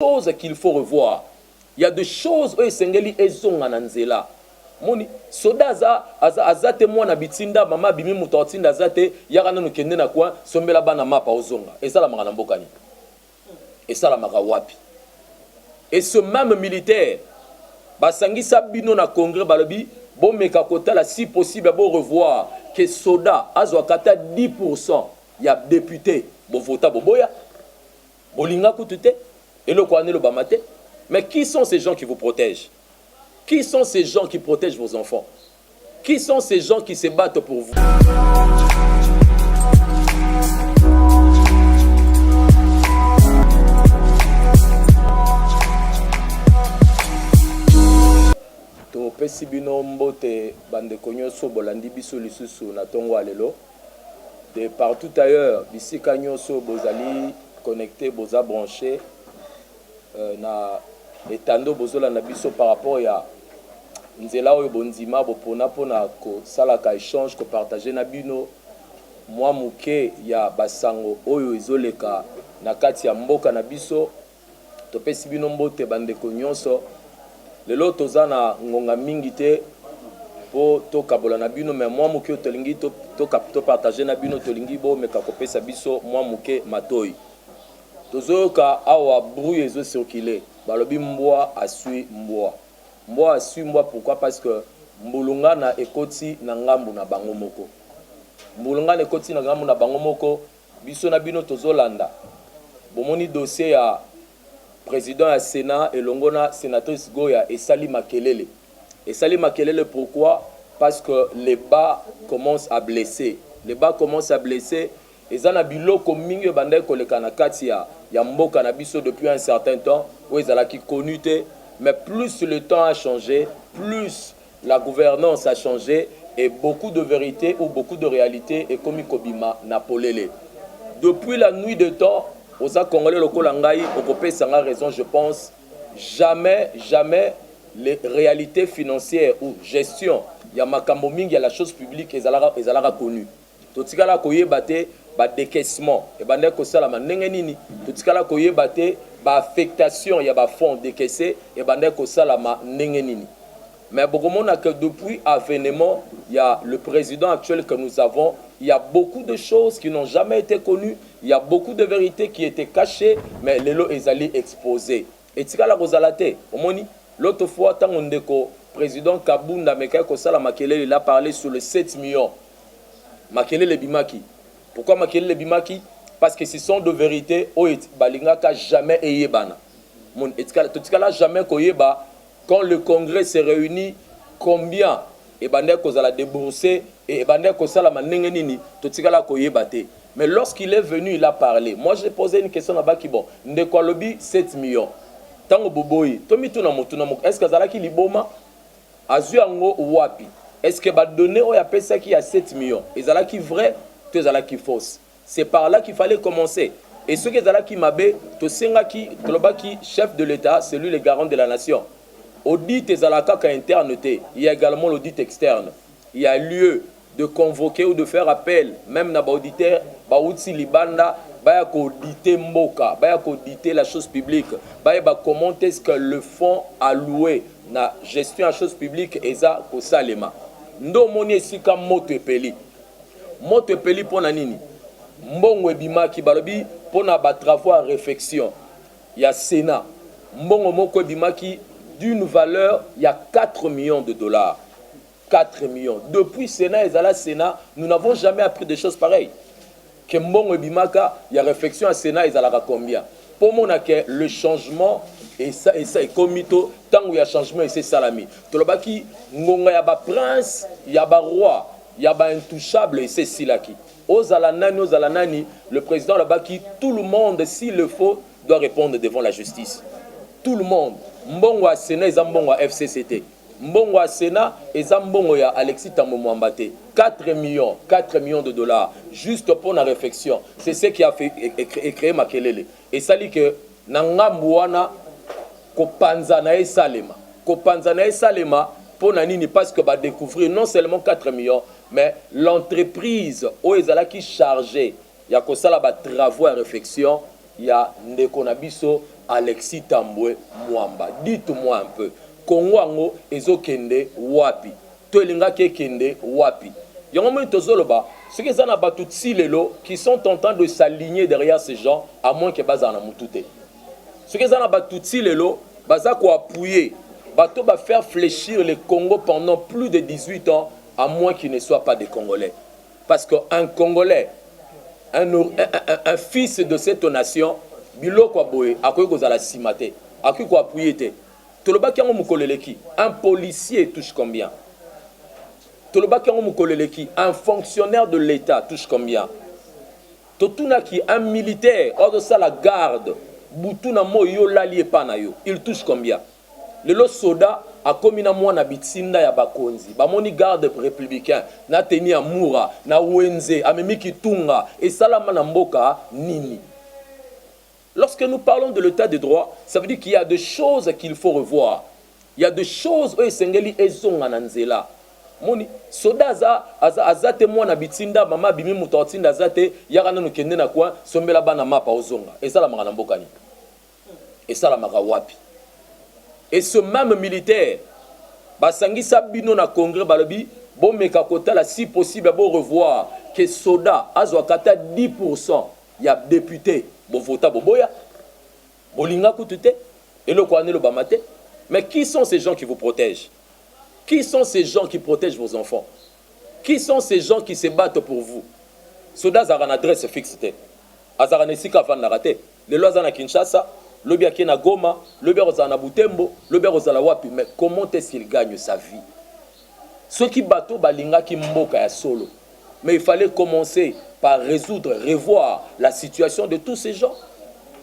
choses qu'il faut revoir. Il y a des choses où Sengeli ezonga nanzela. Moni soda aza témoin na bitinda mama bimi mutotinda zate yakana no kende na kwa sombela bana mapa ozonga. Et ça la maka na mbokani. Et ça la maka wapi. Et ce même militaire basangisa bino na congrès balobi bon meka kota la si possible bon revoir que soda azwakata 10% ya député bo vota boboya bolinga kutute et le kwane le bamate. Mais qui sont ces gens qui vous protègent? Qui sont ces gens qui protègent vos enfants? Qui sont ces gens qui se battent pour vous? To pesi bino mbote bande konyoso bolandi biso lisusu na tongo alelo. De partout ailleurs, bisi kanyoso bozali connecté, boza branché na etando bozola na biso par rapport ya nzela oyo bondima bopona pona ko salaka échange ko partager na bino mwa muke ya basango oyo izoleka na kati ya mboka na biso. Topesi bino mbote bandeko nyonso lelo toza na ngonga mingi te po tokabola na bino mais mwa muke tolingi to partager na bino tolingi bo meka kopesa biso mwa muke matoi tozoyoka awa bruit ezo circuler balobi mbwa asui mbwa. Mbwa asui mbwa pourquoi? Parce que mbulunga na ekoti na ngambu na bango moko. Mbulunga na ekoti na ngambu na bango moko biso na bino tozolanda. Bomoni dossier ya président ya Sénat elongo na sénatrice Goya esali makelele. Esali makelele pourquoi? Parce que les bas commencent à blesser. Les bas commencent à blesser. Ezana biloko mingi bandai koleka na kati ya mboka na biso depuis un certain temps où ezala ki connu te, mais plus le temps a changé, plus la gouvernance a changé et beaucoup de vérité ou beaucoup de réalité est comme kobima na polele. Depuis la nuit de temps, oza congolais lokola ngai okopé sanga raison, je pense jamais les réalités financières ou gestion ya makambo mingi ya la chose publique ezalaka connu. Totikala koyeba te ba décaissement et bande ko sala ndenge nini totikala koyeba te ba affectation ya ba fonds décaissés et bande ko sala ndenge nini. Mais bokomona que depuis avènement il y a le président actuel que nous avons, il y a beaucoup de choses qui n'ont jamais été connues, il y a beaucoup de vérités qui étaient cachées mais lelo ezali exposées. Et tikala kozalate omoni l'autre fois tango ndeko président Kabunda meka ko sala makelele il a parlé sur les 7 millions. Makelele bimaki. Pourquoi Makelele bimaki? Parce que ce sont de vérités où balingaka jamais eyebana. Mon etikala jamais koyeba quand le congrès se réunit combien et bande ko zala débourser et bande ko sala manenge nini totikala koyeba te. Mais lorsqu'il est venu il a parlé. Moi j'ai posé une question là-bas qui bon ndeko lobi 7 millions. Tango boboyi tomi tuna motuna moko est-ce que zala ki liboma azu yango wapi? Est-ce que ba donner au appelle ça qui a 7 millions? Et zala qui vrai, tout zala qui fausse. C'est par là qu'il fallait commencer. Et ce que zala qui mabé, to senga qui qui chef de l'État, c'est lui le garant de la nation. Audit zala ka interne té, il y a également l'audit externe. Il y a lieu de convoquer ou de faire appel même na ba auditeur, ba outi libanda, ba ko auditer mboka, ba ko auditer la chose publique, ba comment est-ce que le fonds alloué na gestion à chose publique eza ko salema. Ndo moni esika moto epeli. Moto epeli pona nini? Mbongo ebimaki balobi pona ba travaux à réflexion. Il y a Sénat. Mbongo moko ebimaki d'une valeur il y a 4 millions de dollars. 4 millions. Depuis Sénat et Zala Sénat, nous n'avons jamais appris des choses pareilles. Que mbongo ebimaka, il y a réflexion à Sénat et Zala combien? Pour mon que le changement et ça est comito tant où il y a changement et c'est salami. Tolobaki ngonga ya ba prince, ya ba roi, ya ba intouchable et c'est silaki. Ozalanani, le président là-bas qui tout le monde s'il le faut doit répondre devant la justice. Tout le monde. Mbongo a Sénat et mbongo a FCCT. Mbongo a Sénat et mbongo ya Alexis Tambo Mwambate. 4 millions de dollars juste pour la réflexion. C'est ce qui a fait créer Makelele. Et ça dit que Nangambuana Kopanzana et Salema. Kopanzana et Salema pour Nanini parce que va découvrir non seulement 4 millions, mais l'entreprise où ils qui chargé, il y a que ça là travaux et réflexion, il y a Ndeko Nabiso Alexis Tambwe Mwamba. Dites-moi un peu. Congo ango ezokende wapi? Toelinga kende wapi? Yango tozoloba, ceux qui sont abattu lelo qui sont en train de s'aligner derrière ces gens à moins que bazana mutute. Ceux qui sont abattu lelo baza ko appuyer, bato ba faire fléchir le Congo pendant plus de 18 ans à moins qu'il ne soit pas des Congolais. Parce qu'un Congolais, un fils de cette nation, biloko boye akoki kozala simate, akoki ko appuyer te. Tolobaki yango mukoleleki, un policier touche combien? Tolobaki yango mukoleleki, un fonctionnaire de l'État touche combien? Totunaki, un militaire, hors de ça la garde, butuna mo yo lali epa na yo, il touche combien? Lelo soda a komi na mwana bitsinda ya bakonzi, bamoni garde républicain, na teni ya mura, na wenze, amemi kitunga, et salama na mboka nini? Lorsque nous parlons de l'état de droit, ça veut dire qu'il y a des choses qu'il faut revoir. Il y a des choses où esengeli ezonga na nzela. Moni soda azate mwana bitsinda mama bimi mutotinda azate yakana no kende na kwa sombela bana mapa ozonga. Ezala maka na mbokani. Ezala maka wapi. Et ce même militaire basangisa bino na congrès balobi bon meka kotala si possible bon revoir que soda azwakata 10% ya député bon vota boboya bolinga kutute et le kwane le bamate. Mais qui sont ces gens qui vous protègent? Qui sont ces gens qui protègent vos enfants? Qui sont ces gens qui se battent pour vous? Soda a une adresse fixe. Azara nesika van narate. Le lois na Kinshasa, le bien qui na Goma, le bien na Butembo, le bien na Wapi. Mais comment est-ce qu'il gagne sa vie? Ceux qui battent balinga qui mboka ya solo. Mais il fallait commencer par résoudre, revoir la situation de tous ces gens.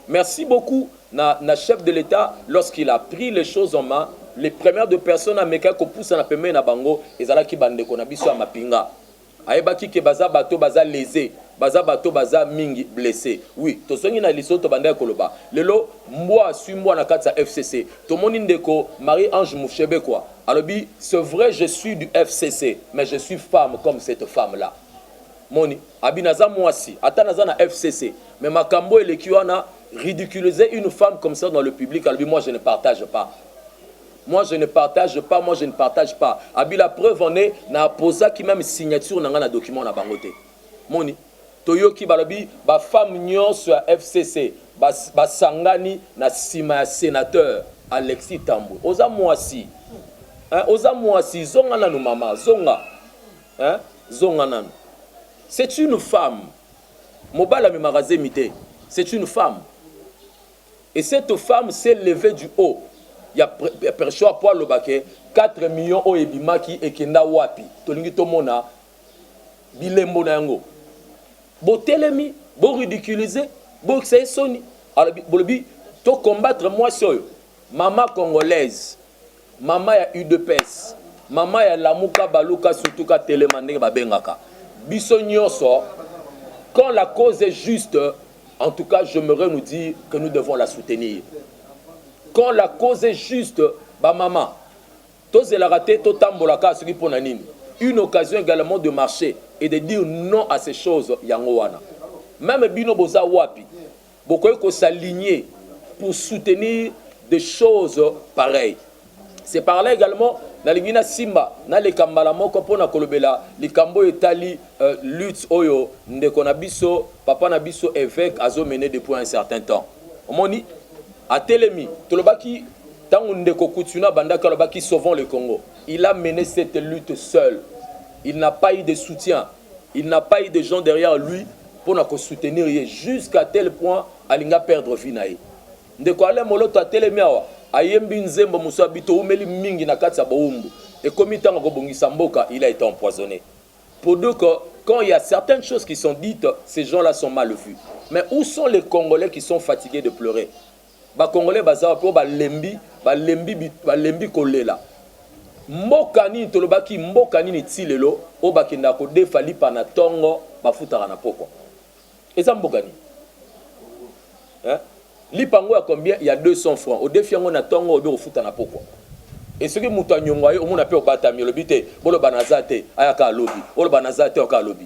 Merci beaucoup na chef de l'État lorsqu'il a pris les choses en main. Les premières de personnes à meka ko poussa na peme na bango ezala ki bande ko na biso ya mapinga. Ayebaki ke baza bato baza lésé, baza bato baza mingi blessé. Oui, to songi na lisoto bande koloba. Lelo mbwa sumbwa na kati ya FCC. To moni ndeko Marie-Ange Mouchebe quoi. Alobi, c'est vrai je suis du FCC, mais je suis femme comme cette femme là. Moni abinaza mwasi, atanaza na FCC, mais makambo elekiwana ridiculiser une femme comme ça dans le public, alobi moi je ne partage pas. Moi je ne partage pas, moi je ne partage pas. Abi la preuve en est, na posa qui même signature na ngana document na bangote. Moni, toyoki balobi, ba femme nyonso ya FCC, ba sangani na sima ya sénateur Alexis Tambwe. Oza mwasi. Hein, oza mwasi, zonga nanu mama, zonga. Hein, zonga nanu. C'est une femme. Mobala me magaze mité. C'est une femme. Et cette femme s'est levée du haut. Il y a percho à poil le baquet 4 millions au ebimaki et kenda wapi tolingi tomona bilembo na yango bo telemi bo ridiculiser bo c'est soni alors bolobi to combattre moi soyo maman congolaise maman ya UDPS maman ya lamuka baluka surtout ka telemandé ba bengaka biso nyonso quand la cause est juste en tout cas j'aimerais nous dire que nous devons la soutenir. Quand la cause est juste, bah maman, tous les ratés, tout tambolaka, ce qui pour nanini. Une occasion également de marcher et de dire non à ces choses yangoana. Même bino boza wapi, beaucoup ko s'aligner pour soutenir des choses pareilles. C'est par là également na lingina simba na le kambala moko pona kolobela likambo etali lutte oyo ndeko na biso papa na biso évêque azo mené depuis un certain temps. Omoni à Télémi, Tolobaki, Tango Kutuna Bandaka Lobaki sauvant le Congo. Il a mené cette lutte seul. Il n'a pas eu de soutien. Il n'a pas eu de gens derrière lui pour nous soutenir jusqu'à tel point Alinga perdre Vinaï. Ndeko ale moloto à Télémi ayembi nzembo musabito umeli mingi na kati ya boumbu. Et comme il tango bongisa mboka, il a été empoisonné. Pour dire que quand il y a certaines choses qui sont dites, ces gens-là sont mal vus. Mais où sont les Congolais qui sont fatigués de pleurer? Ba Congolais baza po ba lembi kolela mbokani tolobaki mbokani ni tilelo o bakenda ko defali pana tongo bafutaka na poko eza mbokani hein lipango ya combien il y a 200 francs au defiango na tongo obe ofuta na poko et ce que muta nyongo ayo omuna pe obatami lobite bolo banazate ayaka lobi bolo banazate aka lobi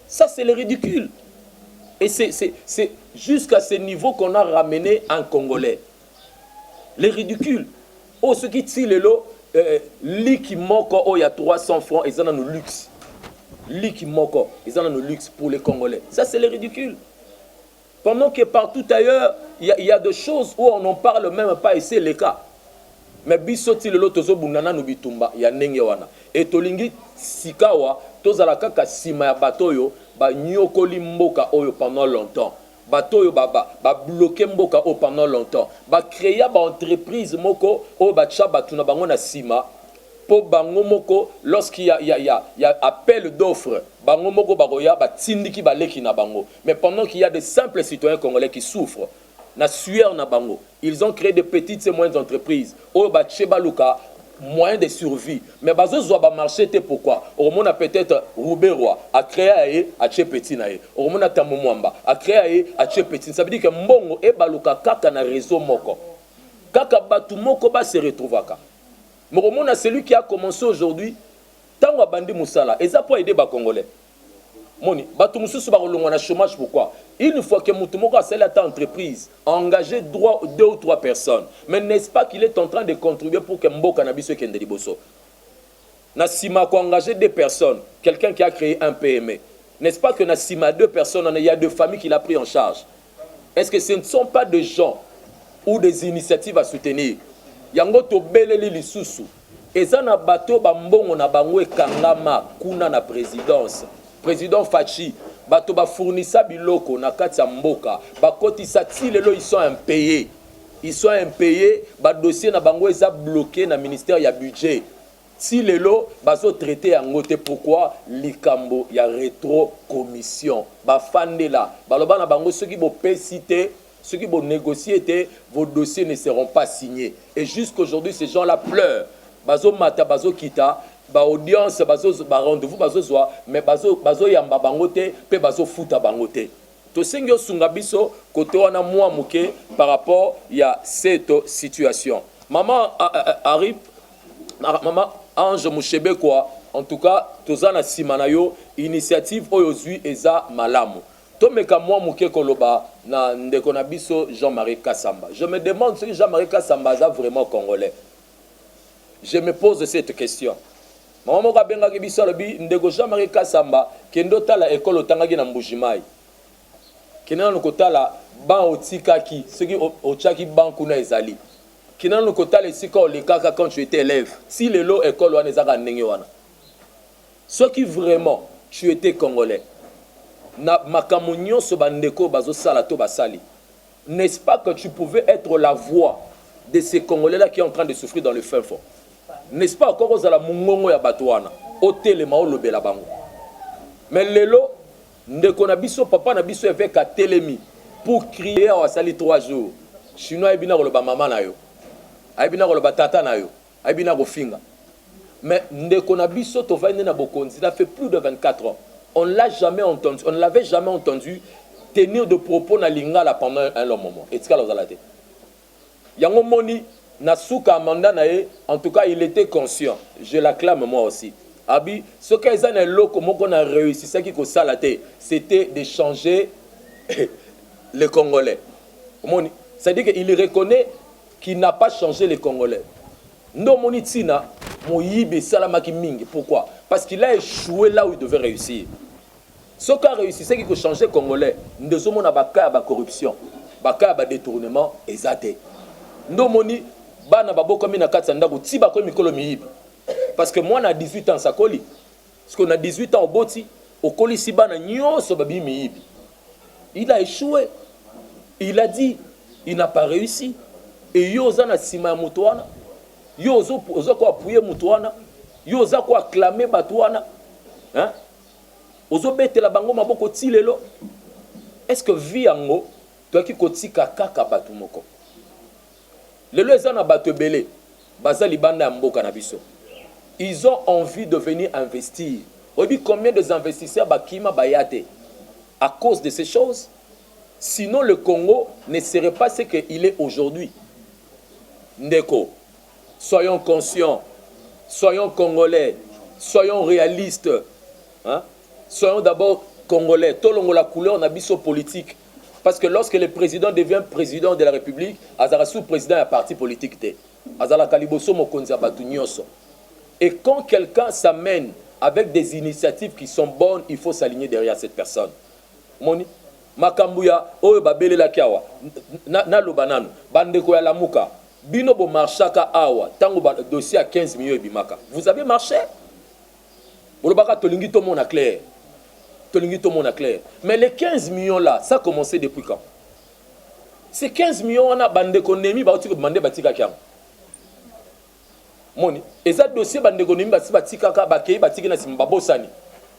ça c'est le ridicule. Et c'est jusqu'à ce niveau qu'on a ramené un Congolais. Les ridicules. Oh, ce qui tient l'eau, l'iki moko, oh, il y a 300 francs, ils en ont le luxe. L'iki moko, ils en ont le luxe pour les Congolais. Ça, c'est les ridicules. Pendant que partout ailleurs, il y a des choses où on n'en parle même pas, et c'est le cas. Mais bisoti lelo tozo bunana no bitumba ya ndenge wana. Et tolingi sikawa tozala kaka sima ya batoyo ba nyokoli mboka oyo pendant longtemps. Batoyo ba bloquer mboka oyo pendant longtemps. Ba créer ba entreprise moko oyo ba tcha batuna bango na sima. Po bango moko lorsqu'il y a appel d'offres, bango moko baroya ba tindiki ba leki na bango. Mais pendant qu'il y a des simples citoyens congolais qui souffrent, na sueur na bango, ils ont créé des petites et moyennes entreprises. Oh ba chebaluka moyen de survie. Mais bazo zo ba marché te pourquoi? Oromona peut-être Rouberoy a créé a che petit na ye. Oromona Tamomwamba a créé a che petit. Ça veut dire que mbongo e baluka kaka na réseau moko. Kaka batu moko ba se retrouvaka. Mais Oromona celui qui a commencé aujourd'hui tango abandi musala, et ça pour aider ba Congolais. Moni, batu mususu ba kolongwa na chômage pourquoi? Une fois que Moutoumoko a scellé ta entreprise, a engagé droit 2 ou 3 personnes. Mais n'est-ce pas qu'il est en train de contribuer pour que Mbo Cannabis soit Kende Liboso? Nassima a engagé 2 personnes, quelqu'un qui a créé un PME. N'est-ce pas que Nassima a 2 personnes, il y a 2 familles qu'il a pris en charge? Est-ce que ce ne sont pas des gens ou des initiatives à soutenir? Yango to beleli lisusu. Eza na bato ba mbongo na bango ekangama kuna na présidence. Président Fachi. Bato ba fournissa biloko na kati ya mboka bakotisa ti lelo ils sont impayés. Ils sont impayés, ba dossier na bango eza bloqué na ministère ya budget. Ti lelo bazo traiter yango te pourquoi likambo ya rétro commission. Ba fandela baloba na bango ceux qui bo pesité, ceux qui vont négocier, vos dossiers ne seront pas signés. Et jusqu'aujourd'hui ces gens-là pleurent. Bazo mata bazo kita ba audience bazo ba rendez-vous bazo zwa mais bazo yamba bangote pe bazo futa bangote to sengyo sunga biso kote wana mwa muke par rapport ya cette situation. Maman arrive maman Ange Mushebe quoi en tout cas tozana simana yo initiative oyozui eza malamu to meka mwa muke koloba na ndeko na biso Jean-Marie Kassamba. Je me demande si Jean-Marie Kassamba est vraiment congolais. Je me pose cette question. Maman moka benga ki biso lobi ndeko Jean-Marie Kassamba kendo tala école otangaki na Mbujimai. Kena no kotala ba otikaki soki ochaki banku na ezali. Kena no kotala esika olekaka quand tu étais élève. Si lelo école wana ezaka ndenge wana. Soki vraiment tu étais congolais. Na makambo nyonso bandeko bazo sala to basali. N'est-ce pas que tu pouvais être la voix de ces Congolais là qui sont en train de souffrir dans le fin fond? N'est-ce pas encore aux ala mungongo ya batouana hôtel ma olobela bango mais lelo ndeko na biso papa na biso avec a telemi pour crier à sali 3 jours chinois ebina koloba mama na yo ebina koloba tata na yo ebina ko finga mais ndeko na biso to va na bokonzi ça fait plus de 24 ans on l'a jamais entendu, on ne l'avait jamais entendu tenir de propos na lingala pendant un long moment et tika lozala te yango moni Nasuka Amanda nae, en tout cas il était conscient. Je l'acclame moi aussi. Abi, ce qu'ils ont loko moko na réussi, ce qui ko salate, c'était de changer les Congolais. C'est-à-dire qu'il reconnaît qu'il n'a pas changé les Congolais. Non moni tina moyibe salamaki mingi. Pourquoi? Parce qu'il a échoué là où il devait réussir. Ce qui a réussi, c'est qu'il faut changer les Congolais. Nous sommes na baka ba corruption, baka ba détournement ezate. Non moni bana baboko mina katsa ndako tiba ko mikolo miyibi parce que moi na 18 ans ça koli parce qu'on a 18 ans au boti au koli si bana nyonso babi miyibi il a échoué il a dit il n'a pas réussi et yoza na sima ya mutu wana yozo ko appuyer mutu wana yoza ko acclamer batu wana hein ozo betela bango maboko tilelo est-ce que vi yango to ki kotika kaka batu moko les ils ont envie de venir investir. Combien de investisseurs à cause de ces choses? Sinon, le Congo ne serait pas ce qu'il est aujourd'hui. Ndeko, soyons conscients, soyons congolais, soyons réalistes. Hein? Soyons d'abord Congolais, tout la couleur n'a biso politique. Parce que lorsque le président devient président de la République, azara sous-président d'un parti politique. Azala kaliboso mokonzi abatu nyonso. Et quand quelqu'un s'amène avec des initiatives qui sont bonnes, il faut s'aligner derrière cette personne. Moni makambuya oyo babele la kiawa na lobanano bandeko ya lamuka bino bo marchaka awa tango ba dossier à 15 millions bimaka. Vous avez marché? Olobaka tolingi to mona clair. Tolingi to mona clair. Mais les 15 millions là, ça a commencé depuis quand? Ces 15 millions on a bandeko nemi ba otiko demander batika kiam. Moni eza dossier bandeko nemi batika ka bakei batiki na simba bosani.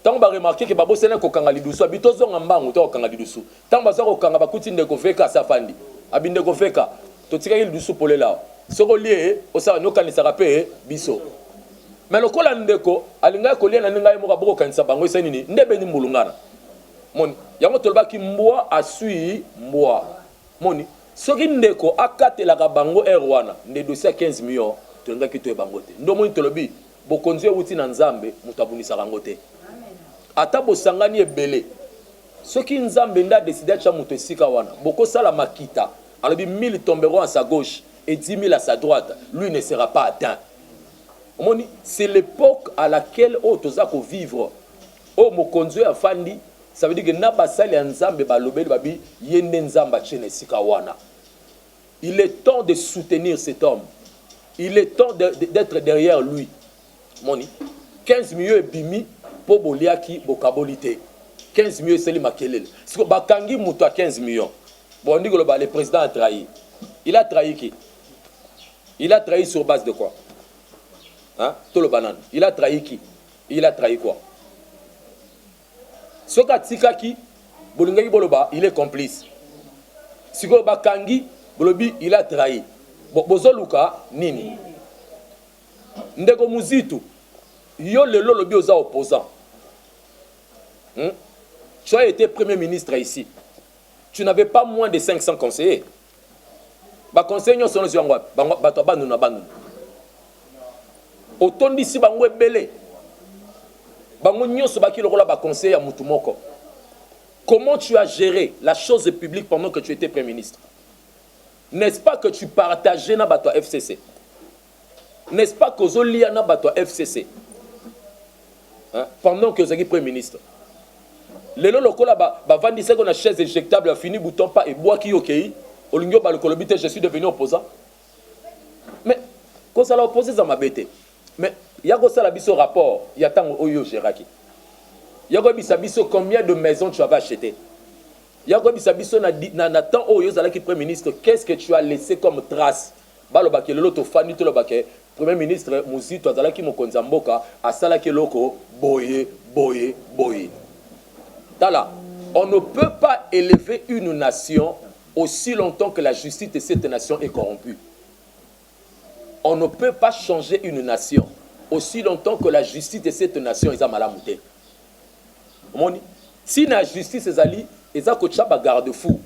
Tant ba remarquer que babo sena ko kanga lidusu abitozo ngambango to kanga lidusu tant ba ko kanga bakuti ndeko feka safandi abinde ko feka to tika lidusu polela soko lie osa no kanisa rapé biso mais le kola ndeko alinga ko lie na ninga mo ka boko kanisa bango esa nini ndebe ni mulungana moni yango tolba ki mbwa asui mbwa moni soki ndeko akatela ka bango erwana nde dossier 15 millions to nga ki to e bango te ndo moni tolobi bokonzi wuti na nzambe mutabunisa kango te. Ata bosangani ebele soki nzambe nda décidé acha muto esika wana boko sala makita alobi 1000 tomberont à sa gauche et 10 000 à sa droite, lui ne sera pas atteint. C'est l'époque à laquelle otoza ko vivre o mokonzo ya fandi, ça veut dire que na basali nzambe balobeli babi yende nzamba chene esika wana. Il est temps de soutenir cet homme. Il est temps d'être derrière lui. Moni 15 millions et bimi pour boliaki bokabolité 15 millions c'est le makelele si ko bakangi muto à 15 millions bon dit que le président a trahi. Il a trahi qui? Il a trahi sur base de quoi? Hein? Tout le banane. Il a trahi qui? Il a trahi quoi? Soka tikaki bolingaki boloba il est complice. Si ko bakangi bolobi il a trahi. Bozoluka nini? Ndeko muzitu yo lelo lobi oza opposant. Tu as été premier ministre ici. Tu n'avais pas moins de 500 conseillers. Ba conseillers sont sur ngwa ba to ba nuna ba nuna. Otondi si bango ebele. Bango nyonso ba ki lokola ba conseiller ya mutu moko. Comment tu as géré la chose publique pendant que tu étais premier ministre? N'est-ce pas que tu partageais na bato FCC? N'est-ce pas que Zolia na bato FCC? Hein? Pendant que vous êtes premier ministre. Le lokola ba vandise qu'on a chaise éjectable a fini bouton pas et bois qui ok. Olingyo ba le kolobite je suis devenu opposant. Mais quand ça l'a opposé ça m'a bêté. Mais il y a ça la biso rapport, il y a tant oyo géraki. Il y a biso combien de maisons tu avais acheté? Il y a biso na tant oyo zala qui premier ministre, qu'est-ce que tu as laissé comme trace? Ba lo bakelo lo to fani to lo baké premier ministre Muzito azala ki mokonza mboka asala ke loko boye. Tala, on ne peut pas élever une nation aussi longtemps que la justice de cette nation est corrompue. On ne peut pas changer une nation aussi longtemps que la justice de cette nation est malamouté. Si la justice est allée, ils ont un garde-fou.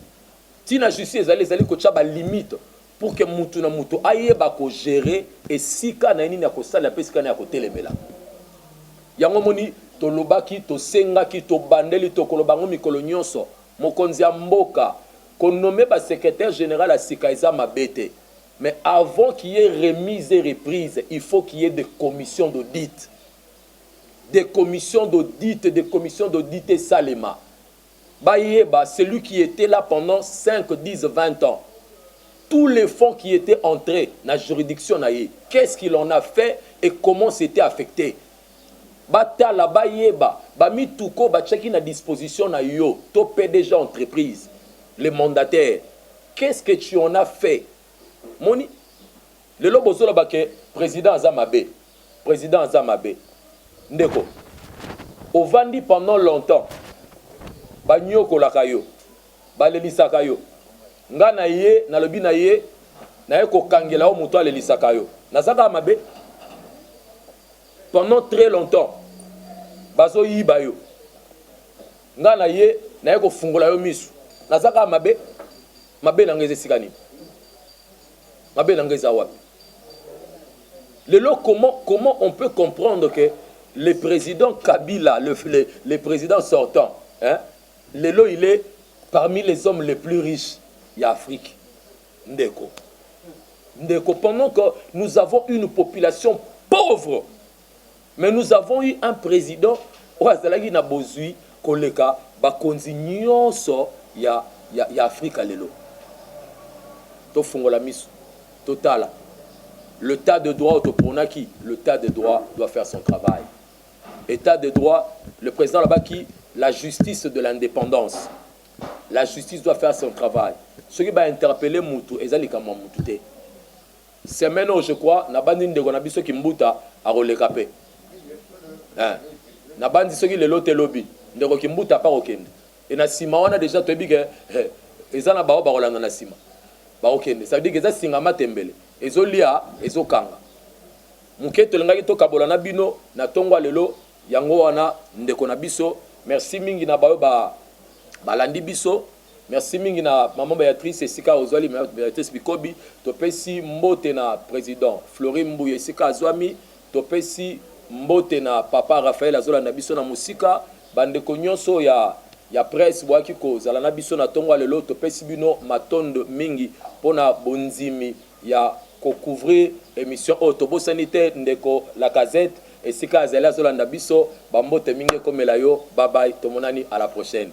Si la justice est allée, ils ont une limite pour que mutu na mutu aille bako gérer et si kana nini na ko sala pe si kana ko telemela. Yango moni to lobaki to sengaki to bandeli to kolobango mikolo nyonso mokonzi ya mboka ko nommé ba secrétaire général à Sikaiza Mabete. Mais avant qu'il y ait remise et reprise, il faut qu'il y ait des commissions d'audit. Des commissions d'audit et Salema. Bayeba, celui qui était là pendant 5, 10, 20 ans. Tous les fonds qui étaient entrés dans la juridiction, qu'est-ce qu'il en a fait et comment c'était affecté? Bata la bayeba, bami tuko bachaki na disposition na yo, to PDG entreprise, les mandataires. Qu'est-ce que tu en as fait? Moni, le lobozo la bake président Azamabe, ndeko. Au vandi pendant longtemps, banyoko la kayo, balelisa kayo. Nga na ye na lobi na ye ko kangela o muto alelisa kayo. Nazaka mabe pendant très longtemps. Bazo yiba yo. Nga na ye ko fungola yo misu. Nazaka mabe na ngeze sikani. Mabe na ngeze wapi. Lelo comment on peut comprendre que le président Kabila, le président sortant, hein? Lelo, il est parmi les hommes les plus riches. Il y a Afrique. Ndeko. Ndeko. Pendant que nous avons une population pauvre, mais nous avons eu un président qui a besoin koleka bakonzi nyonso ya Afrika lelo. To fungola miso. Total. Le tas de droit autopronaki, le tas de droit doit faire son travail. État de droit, le président là-bas qui la justice de l'indépendance. La justice doit faire son travail. Ce qui va interpeller Moutou, ezalika Moutou. C'est maintenant, je crois, nabandi ndeko na biso ki mbuta a rolekapé. Nabandi soki lelo te lobi, ndeko ki mbuta pa okende. Et na sima wana déjà toyebi ke ezana bao ba rolanda na sima. Ba okende. Ça veut dire que ça singama tembele. Ezolia, ezokanga. Muketo lengaki to kabola na bino na tongwa lelo yango wana ndeko na biso. Merci mingi na bao ba balandi biso. Merci mingi na maman Béatrice Esika Ozwali Béatrice Bikobi topesi mbote na président Florine Mbouye Esika Azwami topesi mbote na papa Raphaël Azola na biso na musika bandeko nyonso ya presse boaki ko zala na biso na tongwa lelo topesi bino matondo mingi pona bonzimi ya ko couvrir émission Otobo sanitaire ndeko la Gazette Esika Azela Azola na biso bambote mingi komela yo bye bye tomonani à la prochaine.